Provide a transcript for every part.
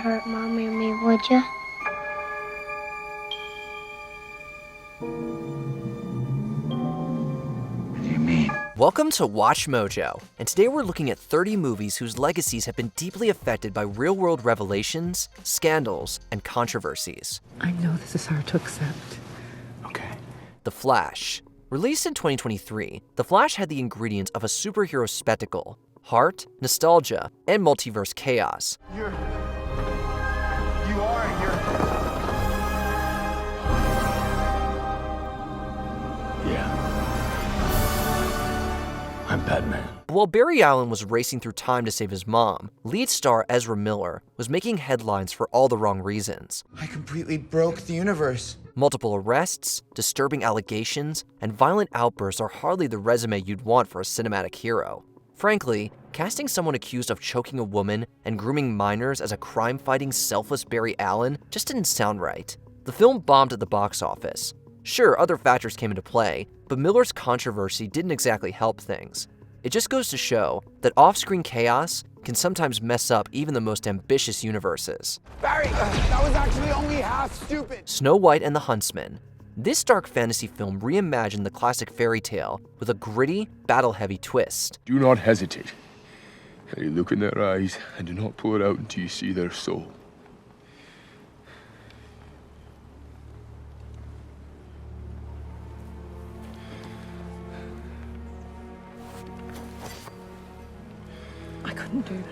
hurt Mommy or me, would ya? What do you mean? Welcome to Watch Mojo, and today we're looking at 30 movies whose legacies have been deeply affected by real-world revelations, scandals, and controversies. I know this is hard to accept. Okay. The Flash. Released in 2023, The Flash had the ingredients of a superhero spectacle: heart, nostalgia, and multiverse chaos. You're. Yeah. I'm Batman. While Barry Allen was racing through time to save his mom, lead star Ezra Miller was making headlines for all the wrong reasons. I completely broke the universe. Multiple arrests, disturbing allegations, and violent outbursts are hardly the resume you'd want for a cinematic hero. Frankly, casting someone accused of choking a woman and grooming minors as a crime-fighting, selfless Barry Allen just didn't sound right. The film bombed at the box office. Sure, other factors came into play, but Miller's controversy didn't exactly help things. It just goes to show that off-screen chaos can sometimes mess up even the most ambitious universes. Barry, that was actually only half stupid. Snow White and the Huntsman. This dark fantasy film reimagined the classic fairy tale with a gritty, battle-heavy twist. Do not hesitate. You look in their eyes and do not pull it out until you see their soul. I couldn't do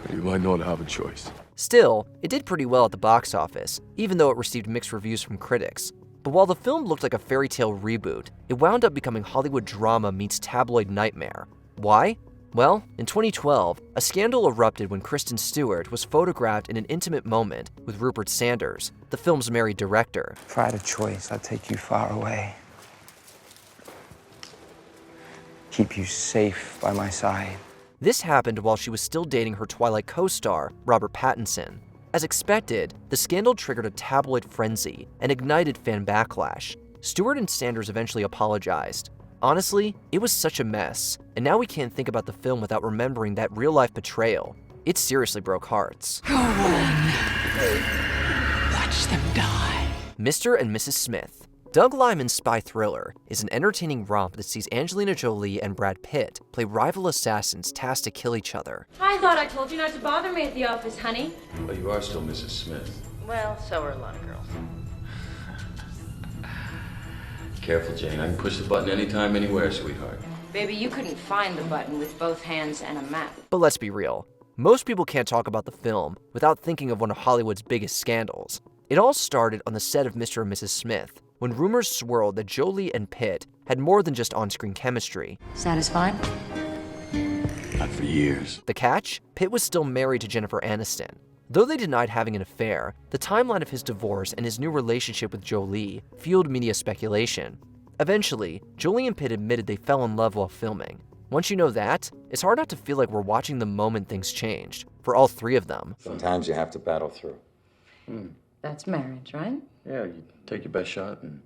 that. You might not have a choice. Still, it did pretty well at the box office, even though it received mixed reviews from critics. But while the film looked like a fairy tale reboot, it wound up becoming Hollywood drama meets tabloid nightmare. Why? Well, in 2012, a scandal erupted when Kristen Stewart was photographed in an intimate moment with Rupert Sanders, the film's married director. If I had a choice, I'd take you far away. Keep you safe by my side. This happened while she was still dating her Twilight co-star, Robert Pattinson. As expected, the scandal triggered a tabloid frenzy and ignited fan backlash. Stewart and Sanders eventually apologized. Honestly, it was such a mess, and now we can't think about the film without remembering that real-life betrayal. It seriously broke hearts. Go on. Watch them die. Mr. and Mrs. Smith. Doug Liman's spy thriller is an entertaining romp that sees Angelina Jolie and Brad Pitt play rival assassins tasked to kill each other. I thought I told you not to bother me at the office, honey. Well, you are still Mrs. Smith. Well, so are a lot of girls. Careful, Jane. I can push the button anytime, anywhere, sweetheart. Baby, you couldn't find the button with both hands and a map. But let's be real. Most people can't talk about the film without thinking of one of Hollywood's biggest scandals. It all started on the set of Mr. and Mrs. Smith, when rumors swirled that Jolie and Pitt had more than just on-screen chemistry. Satisfied? Not for years. The catch? Pitt was still married to Jennifer Aniston. Though they denied having an affair, the timeline of his divorce and his new relationship with Jolie fueled media speculation. Eventually, Jolie and Pitt admitted they fell in love while filming. Once you know that, it's hard not to feel like we're watching the moment things changed, for all three of them. Sometimes you have to battle through. That's marriage, right? Yeah, you take your best shot and...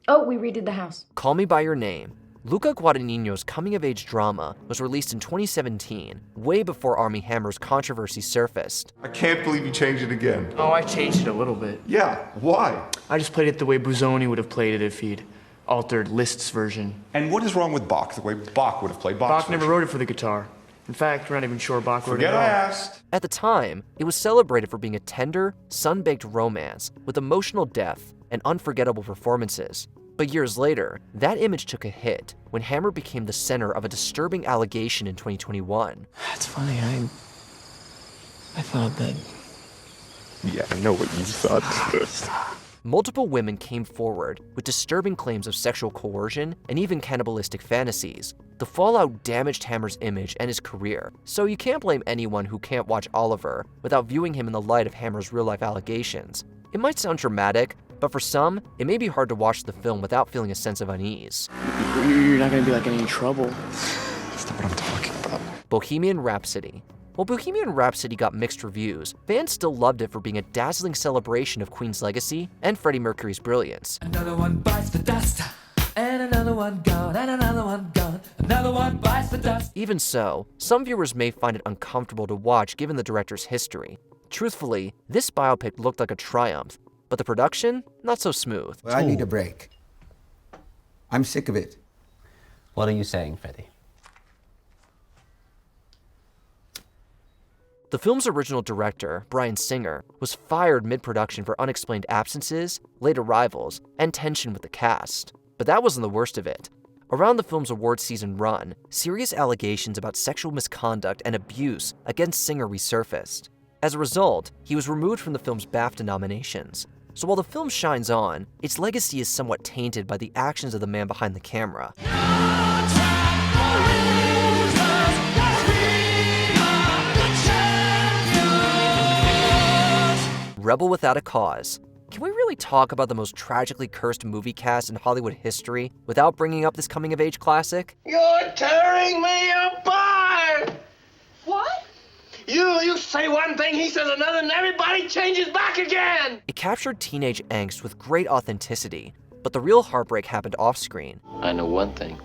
Oh, we redid the house. Call Me By Your Name. Luca Guadagnino's coming-of-age drama was released in 2017, way before Armie Hammer's controversy surfaced. I can't believe you changed it again. Oh, I changed it a little bit. Yeah, why? I just played it the way Busoni would have played it if he'd altered Liszt's version. And what is wrong with Bach, the way Bach would have played Bach's Bach never version? wrote it for the guitar. In fact, we're not even sure Bach wrote it Forget at all. I asked. At the time, it was celebrated for being a tender, sun-baked romance with emotional depth and unforgettable performances. But years later, that image took a hit when Hammer became the center of a disturbing allegation in 2021. That's funny, I thought that... Yeah, I know what you thought. Multiple women came forward with disturbing claims of sexual coercion and even cannibalistic fantasies. The fallout damaged Hammer's image and his career, so you can't blame anyone who can't watch Oliver without viewing him in the light of Hammer's real-life allegations. It might sound dramatic, but for some, it may be hard to watch the film without feeling a sense of unease. You're not gonna be like in any trouble. That's not what I'm talking about. Bohemian Rhapsody. While Bohemian Rhapsody got mixed reviews, fans still loved it for being a dazzling celebration of Queen's legacy and Freddie Mercury's brilliance. Another one bites the dust, and another one gone, and another one gone, another one bites the dust. Even so, some viewers may find it uncomfortable to watch given the director's history. Truthfully, this biopic looked like a triumph, but the production, not so smooth. Well, I need a break. I'm sick of it. What are you saying, Freddie? The film's original director, Bryan Singer, was fired mid-production for unexplained absences, late arrivals, and tension with the cast. But that wasn't the worst of it. Around the film's award season run, serious allegations about sexual misconduct and abuse against Singer resurfaced. As a result, he was removed from the film's BAFTA nominations. So while the film shines on, its legacy is somewhat tainted by the actions of the man behind the camera. Rebel without a cause. Can we really talk about the most tragically cursed movie cast in Hollywood history without bringing up this coming-of-age classic? You're tearing me apart! What? You say one thing, he says another, and everybody changes back again! It captured teenage angst with great authenticity, but the real heartbreak happened off-screen. I know one thing.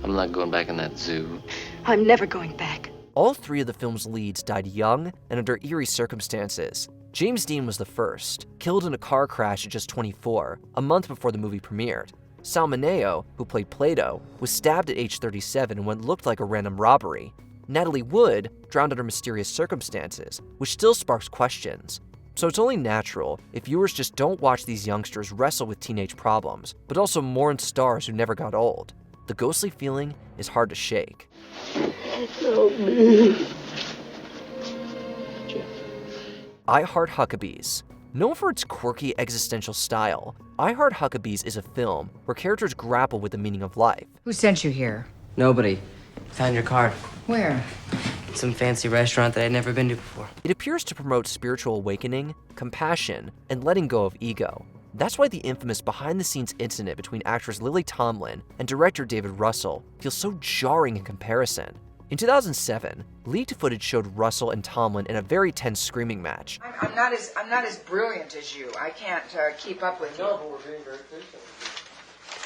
I'm not going back in that zoo. I'm never going back. All three of the film's leads died young and under eerie circumstances. James Dean was the first, killed in a car crash at just 24, a month before the movie premiered. Sal Mineo, who played Plato, was stabbed at age 37 in what looked like a random robbery. Natalie Wood drowned under mysterious circumstances, which still sparks questions. So it's only natural if viewers just don't watch these youngsters wrestle with teenage problems, but also mourn stars who never got old. The ghostly feeling is hard to shake. Help me. I Heart Huckabees. Known for its quirky existential style, I Heart Huckabees is a film where characters grapple with the meaning of life. Who sent you here? Nobody. Found your card. Where? Some fancy restaurant that I'd never been to before. It appears to promote spiritual awakening, compassion, and letting go of ego. That's why the infamous behind-the-scenes incident between actress Lily Tomlin and director David Russell feels so jarring in comparison. In 2007, leaked footage showed Russell and Tomlin in a very tense screaming match. I'm not as brilliant as you. I can't keep up with you. No, but we're being very patient.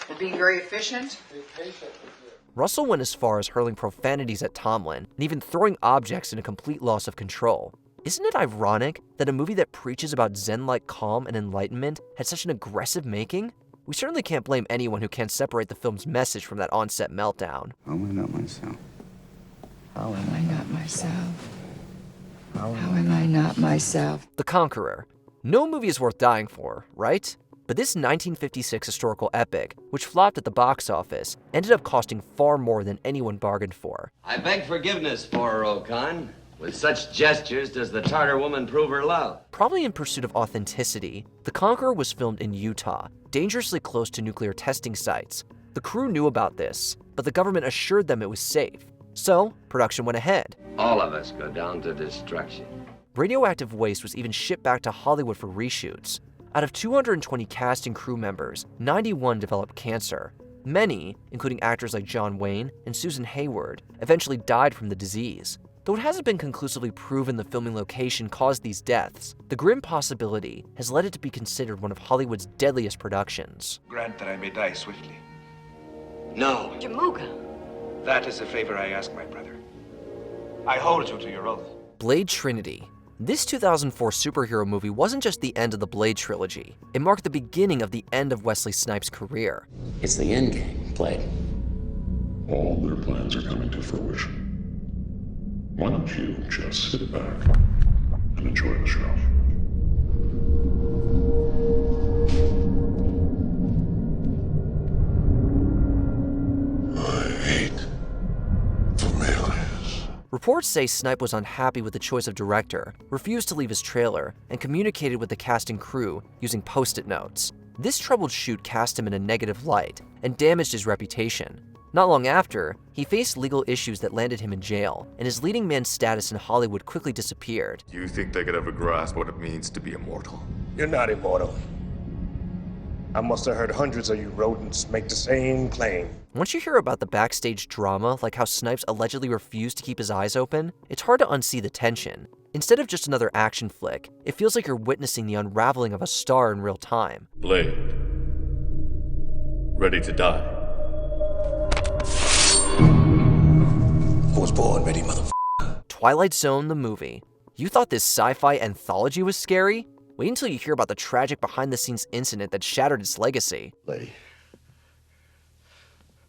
We're being very efficient? Be patient with you. Russell went as far as hurling profanities at Tomlin and even throwing objects in a complete loss of control. Isn't it ironic that a movie that preaches about Zen-like calm and enlightenment had such an aggressive making? We certainly can't blame anyone who can't separate the film's message from that on-set meltdown. How am I not myself? How am I not myself? How am I not myself? The Conqueror. No movie is worth dying for, right? But this 1956 historical epic, which flopped at the box office, ended up costing far more than anyone bargained for. I beg forgiveness for her, O Khan. With such gestures does the Tartar woman prove her love. Probably in pursuit of authenticity, The Conqueror was filmed in Utah, dangerously close to nuclear testing sites. The crew knew about this, but the government assured them it was safe. So, production went ahead. All of us go down to destruction. Radioactive waste was even shipped back to Hollywood for reshoots. Out of 220 cast and crew members, 91 developed cancer. Many, including actors like John Wayne and Susan Hayward, eventually died from the disease. Though it hasn't been conclusively proven the filming location caused these deaths, the grim possibility has led it to be considered one of Hollywood's deadliest productions. Grant that I may die swiftly. No. Jamuga. That is the favor I ask, my brother. I hold you to your oath. Blade Trinity. This 2004 superhero movie wasn't just the end of the Blade trilogy. It marked the beginning of the end of Wesley Snipes' career. It's the end game, Blade. All their plans are coming to fruition. Why don't you just sit back and enjoy the show? I hate familiars. Reports say Snipe was unhappy with the choice of director, refused to leave his trailer, and communicated with the cast and crew using post-it notes. This troubled shoot cast him in a negative light and damaged his reputation. Not long after, he faced legal issues that landed him in jail, and his leading man status in Hollywood quickly disappeared. You think they could ever grasp what it means to be immortal? You're not immortal. I must have heard hundreds of you rodents make the same claim. Once you hear about the backstage drama, like how Snipes allegedly refused to keep his eyes open, it's hard to unsee the tension. Instead of just another action flick, it feels like you're witnessing the unraveling of a star in real time. Blade. Ready to die. I was born ready, motherfucker. Twilight Zone, the movie. You thought this sci-fi anthology was scary? Wait until you hear about the tragic behind-the-scenes incident that shattered its legacy. Lady,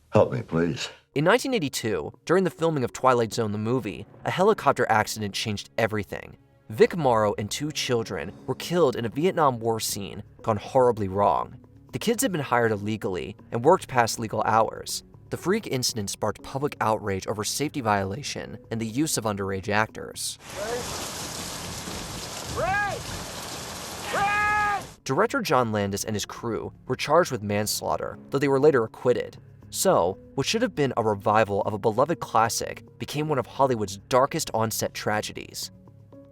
help me, please. In 1982, during the filming of Twilight Zone, the movie, a helicopter accident changed everything. Vic Morrow and 2 children were killed in a Vietnam War scene gone horribly wrong. The kids had been hired illegally and worked past legal hours. The freak incident sparked public outrage over safety violation and the use of underage actors. Director John Landis and his crew were charged with manslaughter, though they were later acquitted. So, what should have been a revival of a beloved classic became one of Hollywood's darkest on-set tragedies.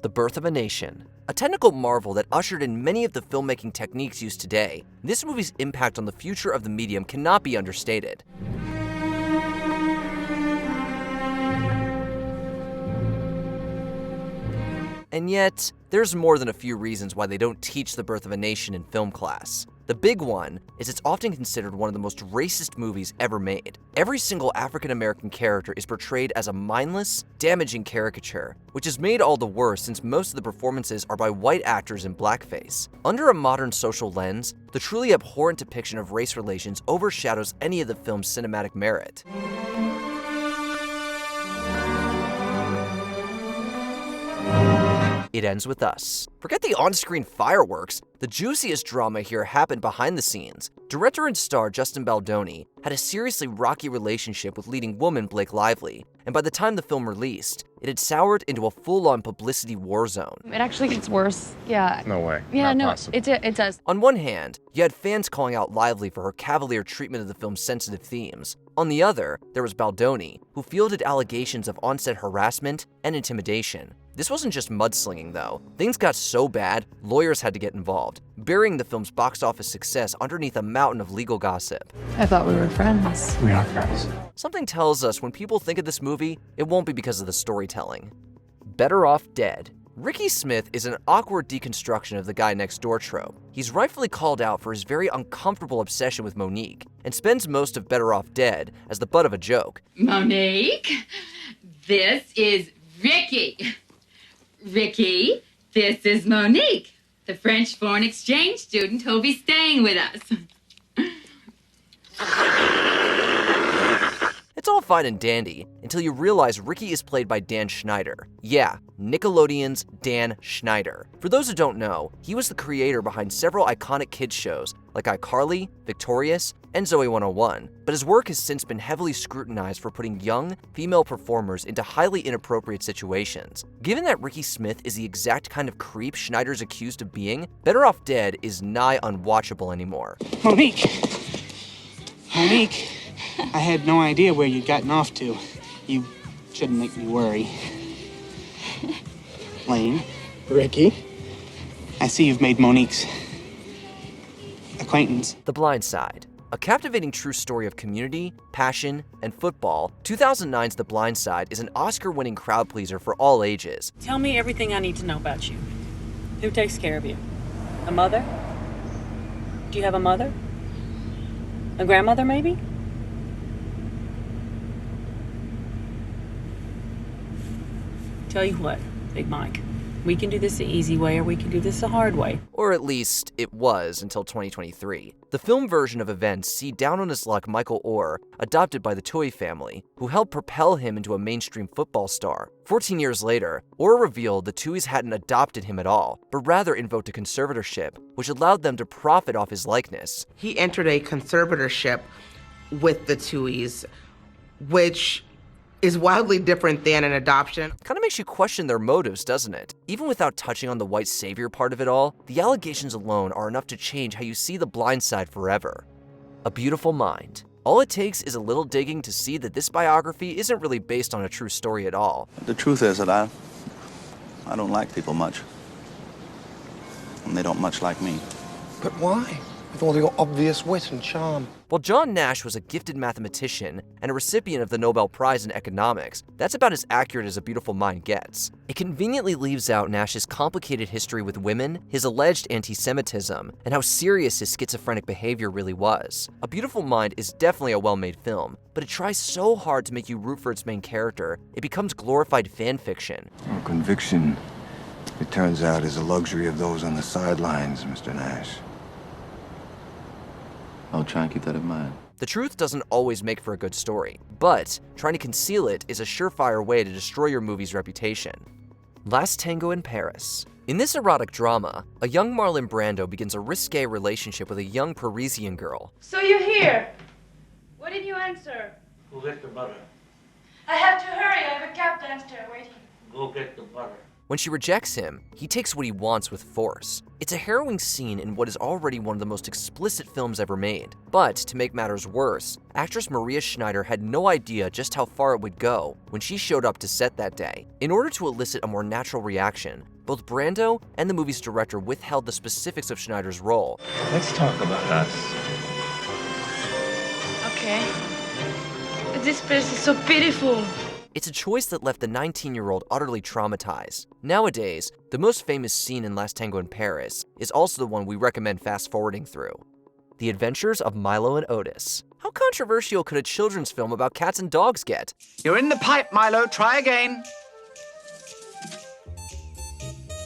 The Birth of a Nation. A technical marvel that ushered in many of the filmmaking techniques used today, this movie's impact on the future of the medium cannot be understated. And yet, there's more than a few reasons why they don't teach The Birth of a Nation in film class. The big one is it's often considered one of the most racist movies ever made. Every single African-American character is portrayed as a mindless, damaging caricature, which is made all the worse since most of the performances are by white actors in blackface. Under a modern social lens, the truly abhorrent depiction of race relations overshadows any of the film's cinematic merit. It ends with us. Forget the on-screen fireworks. The juiciest drama here happened behind the scenes. Director and star Justin Baldoni had a seriously rocky relationship with leading woman Blake Lively, and by the time the film released, it had soured into a full-on publicity war zone. It actually gets worse. Yeah. No way. Yeah, Not no, possible. it does. On one hand, you had fans calling out Lively for her cavalier treatment of the film's sensitive themes. On the other, there was Baldoni, who fielded allegations of on-set harassment and intimidation. This wasn't just mudslinging, though. Things got so bad, lawyers had to get involved, burying the film's box office success underneath a mountain of legal gossip. I thought we were friends. We are friends. Something tells us when people think of this movie, it won't be because of the storytelling. Better Off Dead. Ricky Smith is an awkward deconstruction of the guy next door trope. He's rightfully called out for his very uncomfortable obsession with Monique, and spends most of Better Off Dead as the butt of a joke. Monique, this is Ricky. Ricky, this is Monique, the French foreign exchange student who'll be staying with us. It's all fine and dandy until you realize Ricky is played by Dan Schneider. Yeah, Nickelodeon's Dan Schneider. For those who don't know, he was the creator behind several iconic kids shows like iCarly, Victorious, and Zoe 101, but his work has since been heavily scrutinized for putting young, female performers into highly inappropriate situations. Given that Ricky Smith is the exact kind of creep Schneider's accused of being, Better Off Dead is nigh unwatchable anymore. Monique! Monique! I had no idea where you'd gotten off to. You shouldn't make me worry. Lane. Ricky. I see you've made Monique's acquaintance. The Blind Side. A captivating true story of community, passion, and football, 2009's The Blind Side is an Oscar-winning crowd pleaser for all ages. Tell me everything I need to know about you. Who takes care of you? A mother? Do you have a mother? A grandmother, maybe? Tell you what, Big Mike, we can do this the easy way or we can do this the hard way. Or at least, it was until 2023. The film version of events see down-on-his-luck Michael Orr, adopted by the Toohey family, who helped propel him into a mainstream football star. 14 years later, Orr revealed the Tooheys hadn't adopted him at all, but rather invoked a conservatorship, which allowed them to profit off his likeness. He entered a conservatorship with the Tooheys, which is wildly different than an adoption. Kind of makes you question their motives, doesn't it? Even without touching on the white savior part of it all, the allegations alone are enough to change how you see The Blind Side forever. A Beautiful Mind. All it takes is a little digging to see that this biography isn't really based on a true story at all. The truth is that I don't like people much. And they don't much like me. But why? with all your obvious wit and charm. While John Nash was a gifted mathematician and a recipient of the Nobel Prize in Economics, that's about as accurate as A Beautiful Mind gets. It conveniently leaves out Nash's complicated history with women, his alleged anti-Semitism, and how serious his schizophrenic behavior really was. A Beautiful Mind is definitely a well-made film, but it tries so hard to make you root for its main character, it becomes glorified fan fiction. Well, conviction, it turns out, is a luxury of those on the sidelines, Mr. Nash. I'll try and keep that in mind. The truth doesn't always make for a good story, but trying to conceal it is a surefire way to destroy your movie's reputation. Last Tango in Paris. In this erotic drama, a young Marlon Brando begins a risque relationship with a young Parisian girl. So you're here. What did you answer? Go get the butter. I have to hurry. I have a cab downstairs waiting. Go get the butter. When she rejects him, he takes what he wants with force. It's a harrowing scene in what is already one of the most explicit films ever made. But to make matters worse, actress Maria Schneider had no idea just how far it would go when she showed up to set that day. In order to elicit a more natural reaction, both Brando and the movie's director withheld the specifics of Schneider's role. Let's talk about us. Okay. This place is so beautiful. It's a choice that left the 19-year-old utterly traumatized. Nowadays, the most famous scene in Last Tango in Paris is also the one we recommend fast-forwarding through. The Adventures of Milo and Otis. How controversial could a children's film about cats and dogs get? You're in the pipe, Milo. Try again.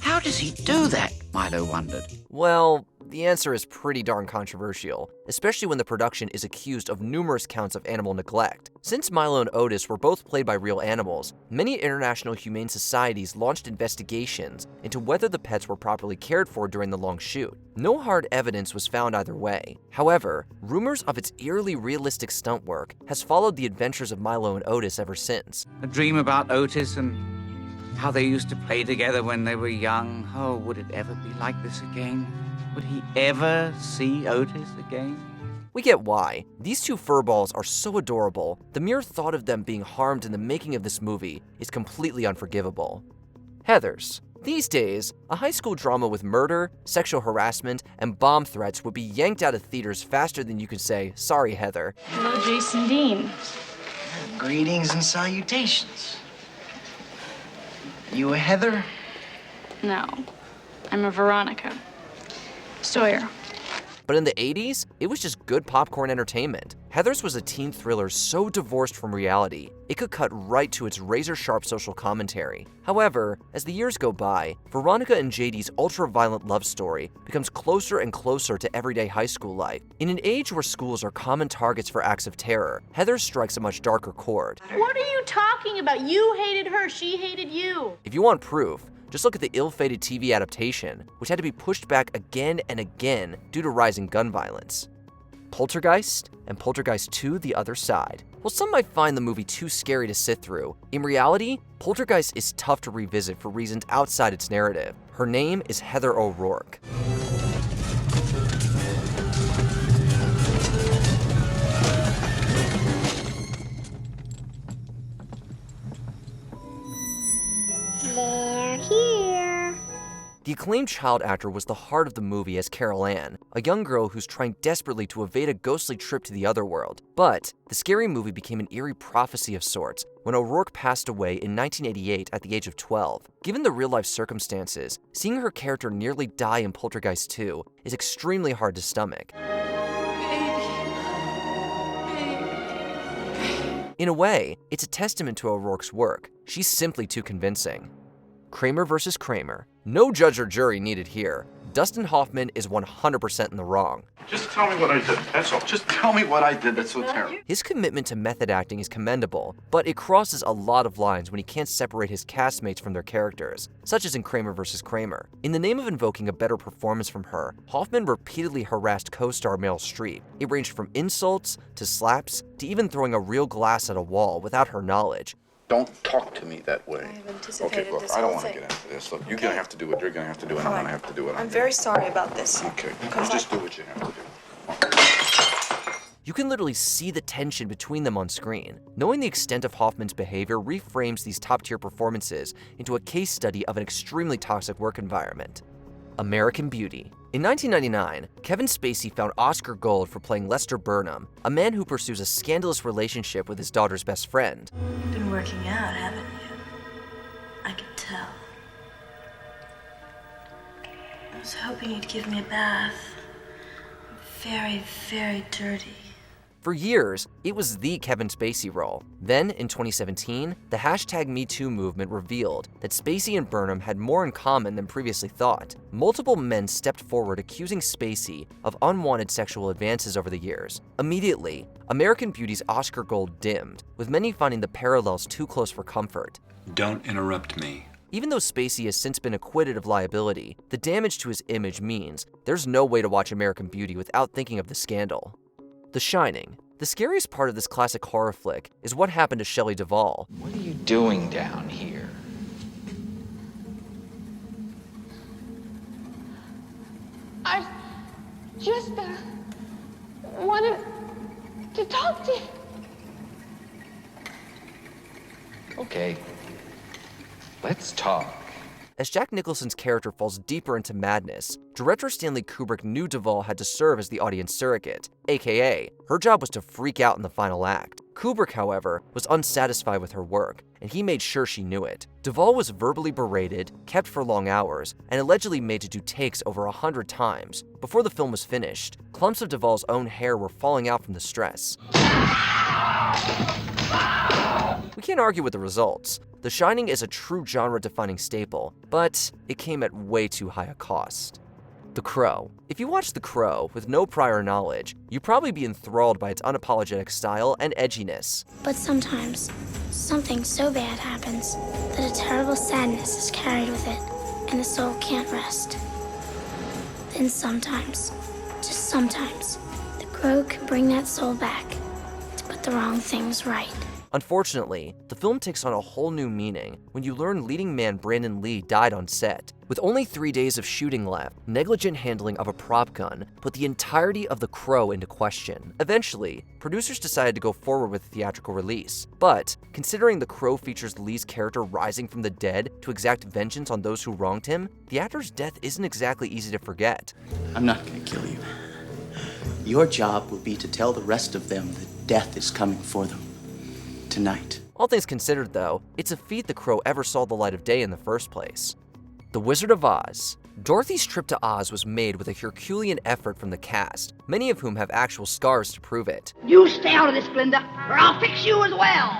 How does he do that? Milo wondered. Well, the answer is pretty darn controversial, especially when the production is accused of numerous counts of animal neglect. Since Milo and Otis were both played by real animals, many international humane societies launched investigations into whether the pets were properly cared for during the long shoot. No hard evidence was found either way. However, rumors of its eerily realistic stunt work has followed the adventures of Milo and Otis ever since. A dream about Otis and how they used to play together when they were young. Oh, would it ever be like this again? Would he ever see Otis again? We get why. These two furballs are so adorable, the mere thought of them being harmed in the making of this movie is completely unforgivable. Heathers. These days, a high school drama with murder, sexual harassment, and bomb threats would be yanked out of theaters faster than you could say, "Sorry, Heather." Hello, Jason Dean. Greetings and salutations. You a Heather? No, I'm a Veronica. Sawyer. But in the 80s, it was just good popcorn entertainment. Heathers was a teen thriller so divorced from reality, it could cut right to its razor-sharp social commentary. However, as the years go by, Veronica and JD's ultra-violent love story becomes closer and closer to everyday high school life. In an age where schools are common targets for acts of terror, Heathers strikes a much darker chord. What are you talking about? You hated her, she hated you. If you want proof, just look at the ill-fated TV adaptation, which had to be pushed back again and again due to rising gun violence. Poltergeist and Poltergeist 2: The Other Side. While some might find the movie too scary to sit through, in reality, Poltergeist is tough to revisit for reasons outside its narrative. Her name is Heather O'Rourke. They're here. The acclaimed child actor was the heart of the movie as Carol Ann, a young girl who's trying desperately to evade a ghostly trip to the other world. But the scary movie became an eerie prophecy of sorts when O'Rourke passed away in 1988 at the age of 12. Given the real-life circumstances, seeing her character nearly die in Poltergeist 2 is extremely hard to stomach. In a way, it's a testament to O'Rourke's work. She's simply too convincing. Kramer versus Kramer. No judge or jury needed here. Dustin Hoffman is 100% in the wrong. Just tell me what I did, that's all. Just tell me what I did that's so terrible. His commitment to method acting is commendable, but it crosses a lot of lines when he can't separate his castmates from their characters, such as in Kramer versus Kramer. In the name of invoking a better performance from her, Hoffman repeatedly harassed co-star Meryl Streep. It ranged from insults to slaps to even throwing a real glass at a wall without her knowledge. Don't talk to me that way. I've anticipated Okay, look, this I don't whole want to thing. get into this. Look, you're going to have to do what you're going to have to do, and I'm going to have to do what I'm very sorry about this. Okay, you just do what you have to do. You can literally see the tension between them on screen. Knowing the extent of Hoffman's behavior reframes these top-tier performances into a case study of an extremely toxic work environment. American Beauty. In 1999, Kevin Spacey found Oscar Gold for playing Lester Burnham, a man who pursues a scandalous relationship with his daughter's best friend. You've been working out, haven't you? I can tell. I was hoping you'd give me a bath. I'm very, very dirty. For years, it was the Kevin Spacey role. Then, in 2017, the #MeToo movement revealed that Spacey and Burnham had more in common than previously thought. Multiple men stepped forward accusing Spacey of unwanted sexual advances over the years. Immediately, American Beauty's Oscar Gold dimmed, with many finding the parallels too close for comfort. Don't interrupt me. Even though Spacey has since been acquitted of liability, the damage to his image means there's no way to watch American Beauty without thinking of the scandal. The Shining. The scariest part of this classic horror flick is what happened to Shelley Duvall. What are you doing down here? I just wanted to talk to you. Okay. Let's talk. As Jack Nicholson's character falls deeper into madness, director Stanley Kubrick knew Duvall had to serve as the audience surrogate, aka, her job was to freak out in the final act. Kubrick, however, was unsatisfied with her work, and he made sure she knew it. Duvall was verbally berated, kept for long hours, and allegedly made to do takes over 100 times. Before the film was finished, clumps of Duvall's own hair were falling out from the stress. We can't argue with the results. The Shining is a true genre-defining staple, but it came at way too high a cost. The Crow. If you watch The Crow with no prior knowledge, you'd probably be enthralled by its unapologetic style and edginess. But sometimes, something so bad happens that a terrible sadness is carried with it, and the soul can't rest. Then sometimes, just sometimes, the Crow can bring that soul back to put the wrong things right. Unfortunately, the film takes on a whole new meaning when you learn leading man Brandon Lee died on set. With only 3 days of shooting left, negligent handling of a prop gun put the entirety of The Crow into question. Eventually, producers decided to go forward with the theatrical release. But, considering The Crow features Lee's character rising from the dead to exact vengeance on those who wronged him, the actor's death isn't exactly easy to forget. I'm not gonna kill you. Your job will be to tell the rest of them that death is coming for them. Tonight. All things considered, though, it's a feat The Crow ever saw the light of day in the first place. The Wizard of Oz. Dorothy's trip to Oz was made with a Herculean effort from the cast, many of whom have actual scars to prove it. You stay out of this, Glinda, or I'll fix you as well.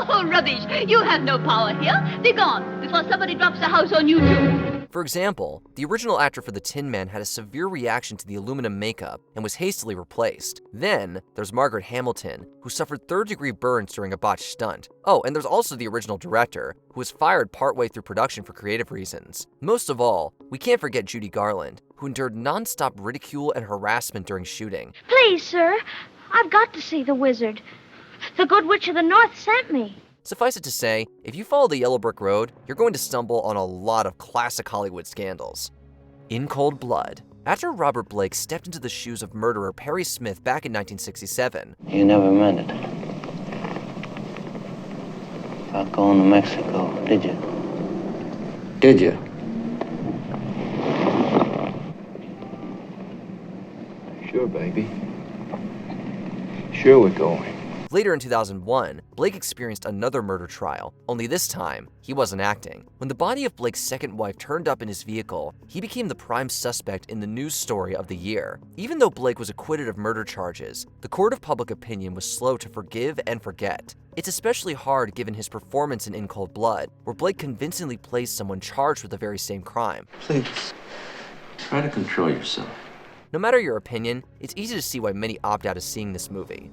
Oh, rubbish. You have no power here. Be gone before somebody drops the house on you too. For example, the original actor for the Tin Man had a severe reaction to the aluminum makeup and was hastily replaced. Then, there's Margaret Hamilton, who suffered third-degree burns during a botched stunt. Oh, and there's also the original director, who was fired partway through production for creative reasons. Most of all, we can't forget Judy Garland, who endured non-stop ridicule and harassment during shooting. Please, sir, I've got to see the wizard. The Good Witch of the North sent me. Suffice it to say, if you follow the Yellow Brick Road, you're going to stumble on a lot of classic Hollywood scandals. In Cold Blood. After Robert Blake stepped into the shoes of murderer Perry Smith back in 1967, You never meant it. About going to Mexico, did you? Did you? Sure, baby. Sure, we're going. Later in 2001, Blake experienced another murder trial, only this time, he wasn't acting. When the body of Blake's second wife turned up in his vehicle, he became the prime suspect in the news story of the year. Even though Blake was acquitted of murder charges, the court of public opinion was slow to forgive and forget. It's especially hard given his performance in Cold Blood, where Blake convincingly plays someone charged with the very same crime. Please, try to control yourself. No matter your opinion, it's easy to see why many opt out of seeing this movie.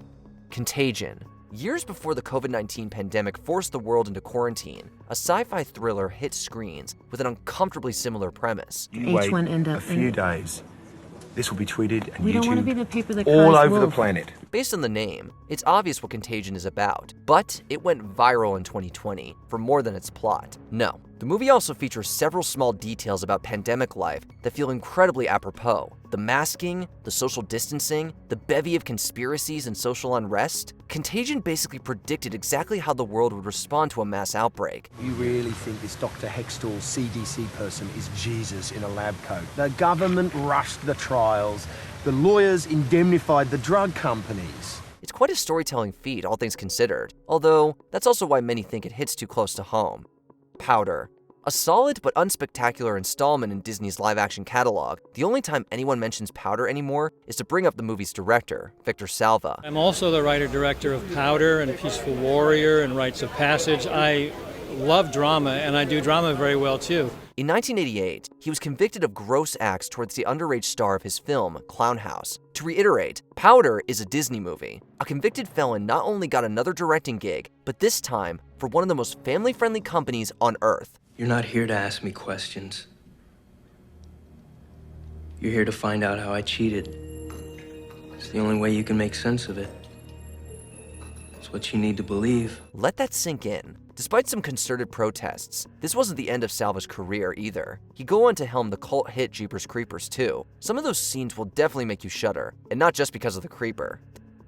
Contagion. Years before the COVID-19 pandemic forced the world into quarantine, a sci-fi thriller hit screens with an uncomfortably similar premise. You wait a few days. This will be tweeted and We don't want to YouTube be the paper that all cries over the wolf. planet. Based on the name, it's obvious what Contagion is about, but it went viral in 2020 for more than its plot. No, The movie also features several small details about pandemic life that feel incredibly apropos. The masking, the social distancing, the bevy of conspiracies and social unrest. Contagion basically predicted exactly how the world would respond to a mass outbreak. You really think this Dr. Hextall CDC person is Jesus in a lab coat? The government rushed the trials. The lawyers indemnified the drug companies. It's quite a storytelling feat, all things considered. Although, that's also why many think it hits too close to home. Powder. A solid but unspectacular installment in Disney's live-action catalog, the only time anyone mentions Powder anymore is to bring up the movie's director, Victor Salva. I'm also the writer-director of Powder and Peaceful Warrior and Rites of Passage. I love drama, and I do drama very well, too. In 1988, he was convicted of gross acts towards the underage star of his film, Clown House. To reiterate, Powder is a Disney movie. A convicted felon not only got another directing gig, but this time for one of the most family-friendly companies on Earth. You're not here to ask me questions. You're here to find out how I cheated. It's the only way you can make sense of it. It's what you need to believe. Let that sink in. Despite some concerted protests, this wasn't the end of Salva's career either. He'd go on to helm the cult hit Jeepers Creepers 2. Some of those scenes will definitely make you shudder, and not just because of the creeper.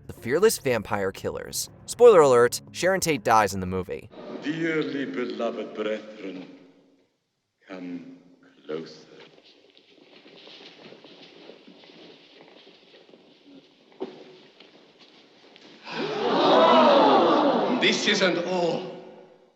The fearless vampire killers. Spoiler alert, Sharon Tate dies in the movie. Dearly beloved brethren, come closer. This isn't all.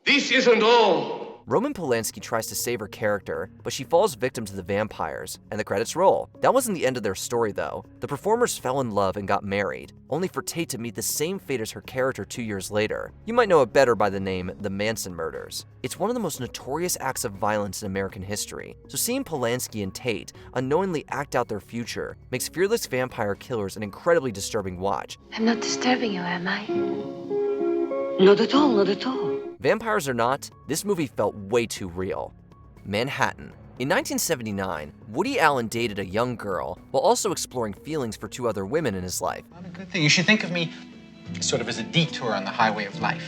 This isn't all. Roman Polanski tries to save her character, but she falls victim to the vampires, and the credits roll. That wasn't the end of their story, though. The performers fell in love and got married, only for Tate to meet the same fate as her character 2 years later. You might know it better by the name The Manson Murders. It's one of the most notorious acts of violence in American history, so seeing Polanski and Tate unknowingly act out their future makes fearless vampire killers an incredibly disturbing watch. I'm not disturbing you, am I? Not at all, not at all. Vampires or not, this movie felt way too real. Manhattan. In 1979, Woody Allen dated a young girl while also exploring feelings for 2 other women in his life. Not a good thing. You should think of me sort of as a detour on the highway of life.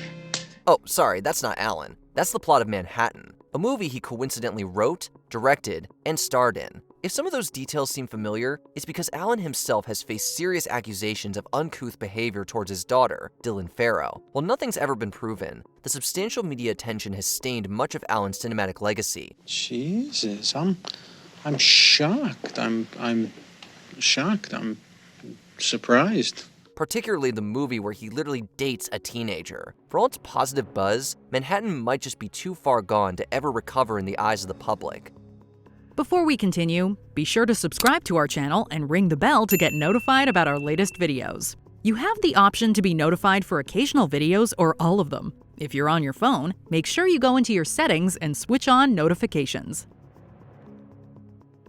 Oh, sorry, that's not Allen. That's the plot of Manhattan, a movie he coincidentally wrote, directed, and starred in. If some of those details seem familiar, it's because Allen himself has faced serious accusations of uncouth behavior towards his daughter, Dylan Farrow. While nothing's ever been proven, the substantial media attention has stained much of Allen's cinematic legacy. Jesus, I'm shocked. I'm shocked. I'm surprised. Particularly the movie where he literally dates a teenager. For all its positive buzz, Manhattan might just be too far gone to ever recover in the eyes of the public. Before we continue, be sure to subscribe to our channel and ring the bell to get notified about our latest videos. You have the option to be notified for occasional videos or all of them. If you're on your phone, make sure you go into your settings and switch on notifications.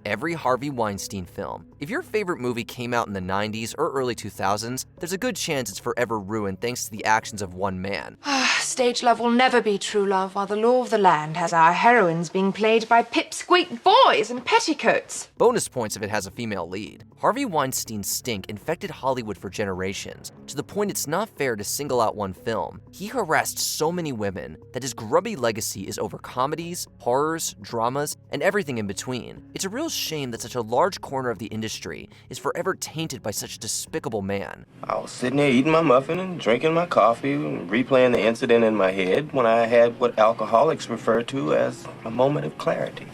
Every Harvey Weinstein film. If your favorite movie came out in the 90s or early 2000s, there's a good chance it's forever ruined thanks to the actions of one man. Stage love will never be true love while the law of the land has our heroines being played by pipsqueak boys in petticoats. Bonus points if it has a female lead. Harvey Weinstein's stink infected Hollywood for generations, to the point it's not fair to single out one film. He harassed so many women that his grubby legacy is over comedies, horrors, dramas, and everything in between. It's a real shame that such a large corner of the industry is forever tainted by such a despicable man. I was sitting there eating my muffin and drinking my coffee and replaying the incident in my head when I had what alcoholics refer to as a moment of clarity.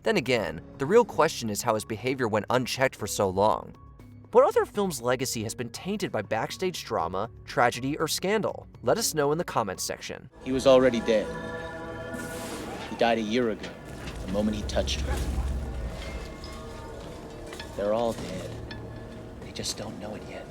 Then again, the real question is how his behavior went unchecked for so long. What other film's legacy has been tainted by backstage drama, tragedy, or scandal? Let us know in the comments section. He was already dead. He died a year ago, the moment he touched her. They're all dead. They just don't know it yet.